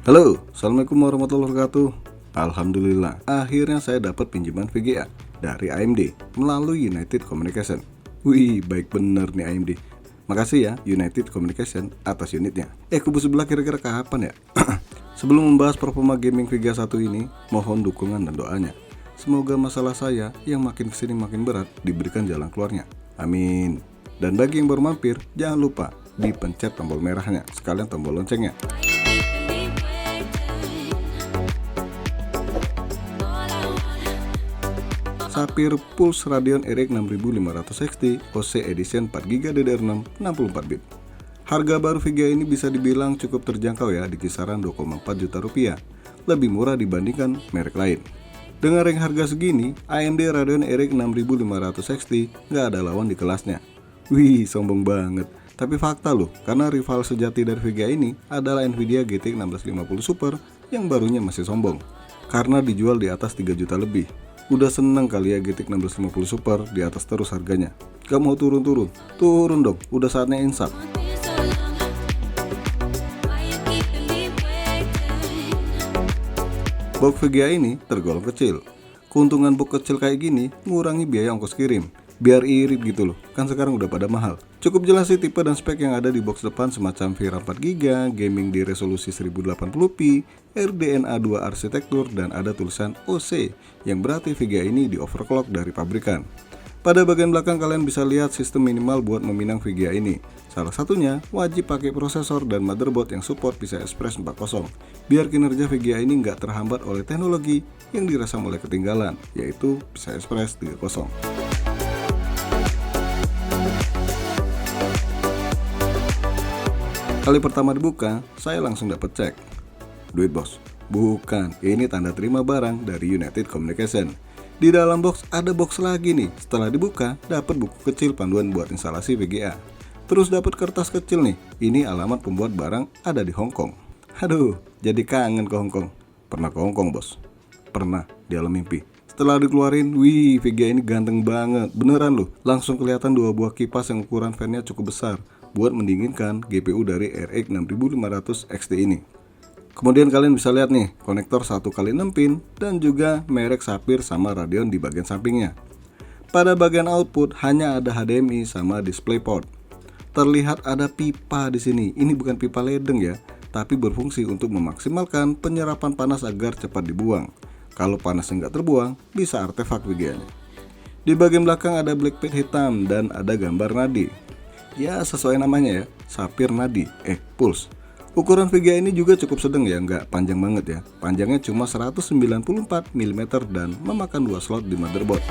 Halo, Assalamualaikum warahmatullahi wabarakatuh. Alhamdulillah, akhirnya saya dapat pinjaman VGA dari AMD melalui United Communication. Wih, baik bener nih AMD. Makasih ya United Communication atas unitnya. Kubu sebelah kira-kira kapan ya? Sebelum membahas performa gaming VGA 1 ini, mohon dukungan dan doanya. Semoga masalah saya yang makin kesini makin berat diberikan jalan keluarnya. Amin. Dan bagi yang baru mampir, jangan lupa dipencet tombol merahnya, sekalian tombol loncengnya. Sapphire Pulse Radeon RX 6500 XT OC Edition 4GB DDR6 64 bit. Harga baru VGA ini bisa dibilang cukup terjangkau ya, di kisaran 2,4 juta rupiah, lebih murah dibandingkan merek lain. Dengan rank harga segini, AMD Radeon RX 6500 XT nggak ada lawan di kelasnya. Wih, sombong banget. Tapi fakta loh, karena rival sejati dari VGA ini adalah Nvidia GTX 1650 Super yang barunya masih sombong, karena dijual di atas 3 juta lebih. Udah seneng kali ya GTX 1650 Super di atas terus harganya. Gak mau turun-turun? Turun dong, udah saatnya insap. Box VGA ini tergolong kecil. Keuntungan box kecil kayak gini ngurangi biaya ongkos kirim. Biar irit gitu loh, kan sekarang udah pada mahal. Cukup jelas sih tipe dan spek yang ada di box depan, semacam VRAM 4GB, gaming di resolusi 1080p, RDNA 2 arsitektur, dan ada tulisan OC yang berarti VGA ini di overclock dari pabrikan. Pada bagian belakang kalian bisa lihat sistem minimal buat meminang VGA ini. Salah satunya wajib pakai prosesor dan motherboard yang support PCI Express 4.0, biar kinerja VGA ini nggak terhambat oleh teknologi yang dirasa mulai ketinggalan, yaitu PCI Express 3.0. Kali pertama dibuka, saya langsung dapat cek. Duit bos? Bukan, ini tanda terima barang dari United Communication. Di dalam box ada box lagi nih. Setelah dibuka, dapat buku kecil panduan buat instalasi VGA. Terus dapat kertas kecil nih. Ini alamat pembuat barang ada di Hong Kong. Aduh, jadi kangen ke Hong Kong. Pernah ke Hong Kong bos? Pernah, di alam mimpi. Setelah dikeluarin, wih VGA ini ganteng banget. Beneran loh, langsung kelihatan dua buah kipas yang ukuran fan-nya cukup besar buat mendinginkan GPU dari RX 6500 XT ini. Kemudian kalian bisa lihat nih, konektor 1x6 pin dan juga merek Sapphire sama Radeon di bagian sampingnya. Pada bagian output hanya ada HDMI sama DisplayPort. Terlihat ada pipa di sini. Ini bukan pipa ledeng ya, tapi berfungsi untuk memaksimalkan penyerapan panas agar cepat dibuang. Kalau panasnya nggak terbuang, bisa artefak VGA-nya. Di bagian belakang ada black pad hitam dan ada gambar nadi. Ya sesuai namanya ya, Sapphire nadi, Pulse. Ukuran VGA ini juga cukup sedang ya, nggak panjang banget ya. Panjangnya cuma 194 mm dan memakan 2 slot di motherboard.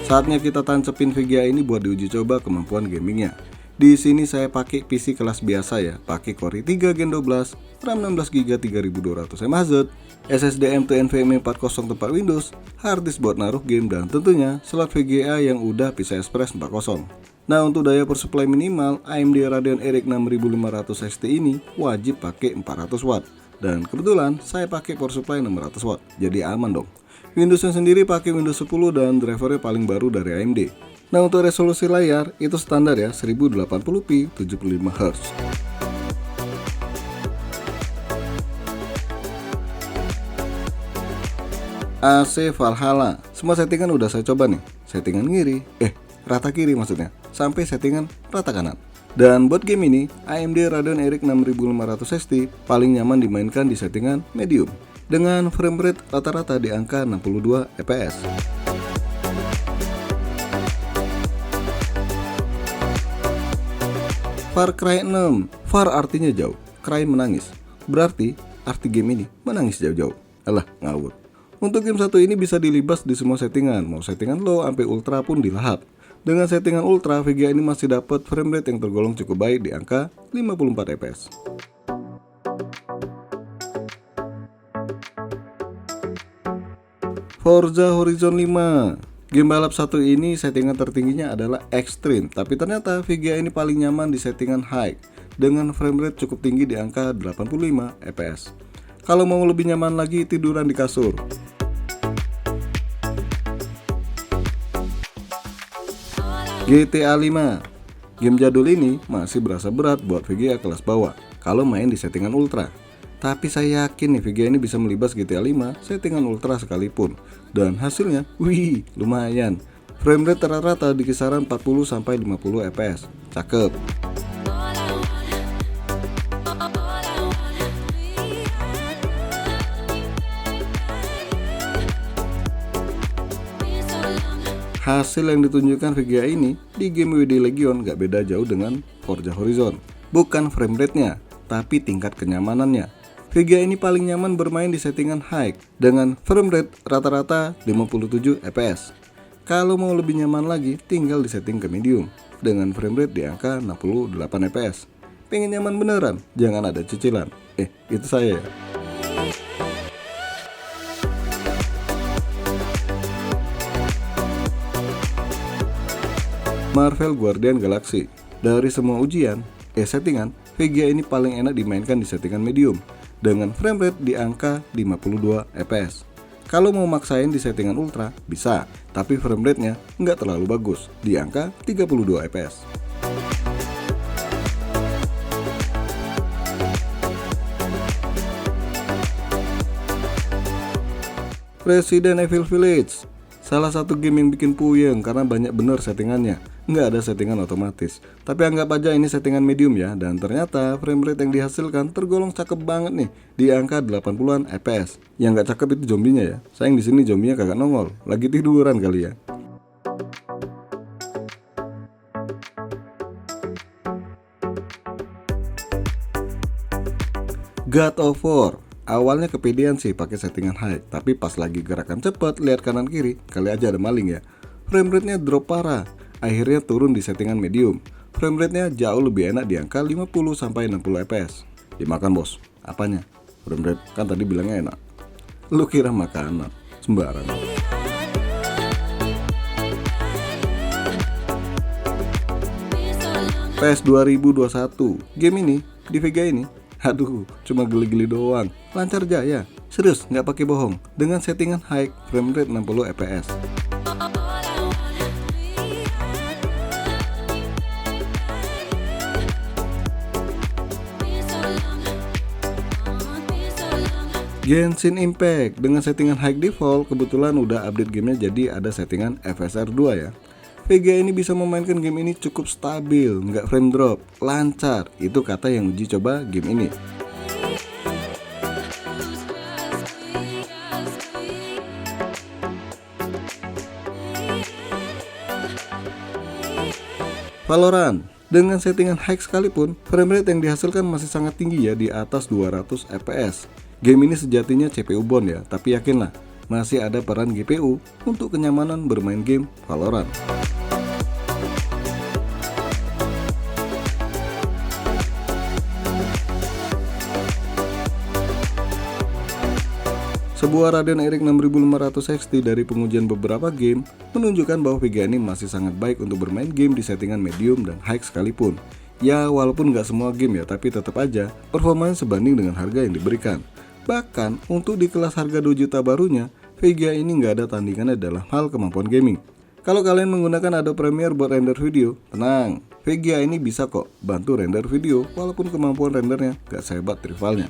Saatnya kita tancepin VGA ini buat diuji coba kemampuan gamingnya. Di sini saya pakai PC kelas biasa ya, pakai Core i3 Gen 12, RAM 16GB 3200 mHz, SSD M2 NVMe 4.0 tempat Windows, harddisk buat naruh game, dan tentunya slot VGA yang udah PCI Express 4.0. Nah, untuk daya per supply minimal, AMD Radeon RX 6500 XT ini wajib pakai 400 watt. Dan kebetulan saya pakai power supply 600 watt, jadi aman dong. Windowsnya sendiri pakai Windows 10 dan drivernya paling baru dari AMD. Nah, untuk resolusi layar itu standar ya, 1080p 75Hz. AC Valhalla. Semua settingan udah saya coba nih. Settingan rata kiri maksudnya, sampai settingan rata kanan. Dan buat game ini, AMD Radeon RX 6500 XT paling nyaman dimainkan di settingan medium dengan frame rate rata-rata di angka 62 fps. Far Cry 6. Far artinya jauh, Cry menangis. Berarti arti game ini menangis jauh-jauh. Alah, ngawur. Untuk game satu ini bisa dilibas di semua settingan, mau settingan low sampai ultra pun dilahap. Dengan settingan ultra, VGA ini masih dapat frame rate yang tergolong cukup baik di angka 54 fps. Forza Horizon 5. Game balap satu ini settingan tertingginya adalah Extreme, tapi ternyata VGA ini paling nyaman di settingan High dengan frame rate cukup tinggi di angka 85 fps. Kalau mau lebih nyaman lagi, tiduran di kasur. GTA 5. Game jadul ini masih berasa berat buat VGA kelas bawah kalau main di settingan ultra. Tapi saya yakin nih VGA ini bisa melibas GTA 5 settingan ultra sekalipun. Dan hasilnya, wih, lumayan. Framerate rata-rata di kisaran 40-50 fps. Cakep. Hasil yang ditunjukkan VGA ini di game WD Legion gak beda jauh dengan Forza Horizon. Bukan framerate-nya, tapi tingkat kenyamanannya. VGA ini paling nyaman bermain di settingan high dengan framerate rata-rata 57 fps. Kalau mau lebih nyaman lagi, tinggal di setting ke medium dengan framerate di angka 68 fps. Pengen nyaman beneran? Jangan ada cicilan. Itu saya ya. Marvel Guardian Galaxy. Dari semua ujian, settingan, VGA ini paling enak dimainkan di settingan medium dengan framerate di angka 52 fps. Kalau mau maksain di settingan ultra, bisa, tapi framerate-nya nggak terlalu bagus, di angka 32 fps. Resident Evil Village. Salah satu game yang bikin puyeng karena banyak bener settingannya. Nggak ada settingan otomatis. Tapi anggap aja ini settingan medium ya. Dan ternyata framerate yang dihasilkan tergolong cakep banget nih. Di angka 80-an fps. Yang nggak cakep itu zombinya ya. Sayang di sini zombinya kagak nongol. Lagi tiduran kali ya. God of War. Awalnya kepedean sih pakai settingan high, tapi pas lagi gerakan cepat lihat kanan kiri, kali aja ada maling ya. Framerate-nya drop parah. Akhirnya turun di settingan medium. Framerate-nya jauh lebih enak di angka 50-60 fps. Dimakan bos. Apanya? Framerate kan tadi bilangnya enak. Lu kira makanan? Sembarang. PES 2021. Game ini di VGA ini, aduh, cuma geli-geli doang. Lancar jaya. Serius, nggak pakai bohong. Dengan settingan high, framerate 60 fps. Genshin Impact dengan settingan high default, kebetulan udah update gamenya jadi ada settingan FSR 2 ya. VGA ini bisa memainkan game ini cukup stabil, nggak frame drop, lancar. Itu kata yang uji coba game ini. Valorant dengan settingan high sekalipun, framerate yang dihasilkan masih sangat tinggi ya, di atas 200 fps. Game ini sejatinya CPU bond ya, tapi yakinlah masih ada peran GPU untuk kenyamanan bermain game Valorant. Sebuah Radeon RX 6500 XT dari pengujian beberapa game menunjukkan bahwa VGA ini masih sangat baik untuk bermain game di settingan medium dan high sekalipun. Ya walaupun nggak semua game ya, tapi tetap aja performanya sebanding dengan harga yang diberikan. Bahkan untuk di kelas harga 2 juta barunya, VGA ini nggak ada tandingannya dalam hal kemampuan gaming. Kalau kalian menggunakan Adobe Premiere buat render video, tenang, VGA ini bisa kok bantu render video walaupun kemampuan rendernya nggak sehebat rivalnya.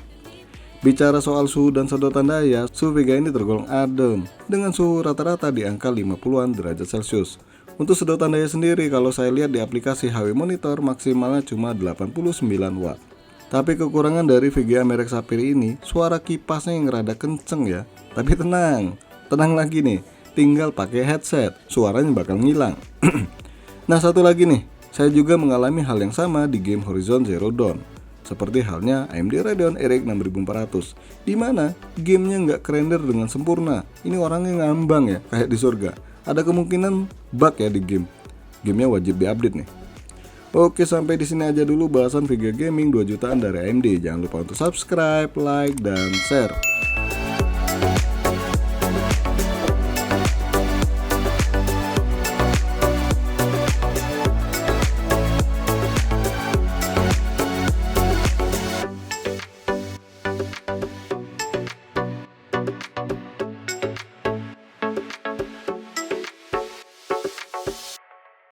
Bicara soal suhu dan sedotan daya, suhu VGA ini tergolong adem dengan suhu rata-rata di angka 50-an derajat Celcius. Untuk sedotan daya sendiri, kalau saya lihat di aplikasi HW Monitor maksimalnya cuma 89 watt. Tapi kekurangan dari VGA merek Sapphire ini, suara kipasnya yang rada kenceng ya. Tapi tenang lagi nih, tinggal pakai headset, suaranya bakal ngilang. Nah satu lagi nih, saya juga mengalami hal yang sama di game Horizon Zero Dawn. Seperti halnya AMD Radeon RX 6400, di mana gamenya nggak kerender dengan sempurna. Ini orangnya ngambang ya, kayak di surga. Ada kemungkinan bug ya di game. Gamenya wajib diupdate nih. Oke, sampai di sini aja dulu bahasan VGA gaming 2 jutaan dari AMD. Jangan lupa untuk subscribe, like, dan share.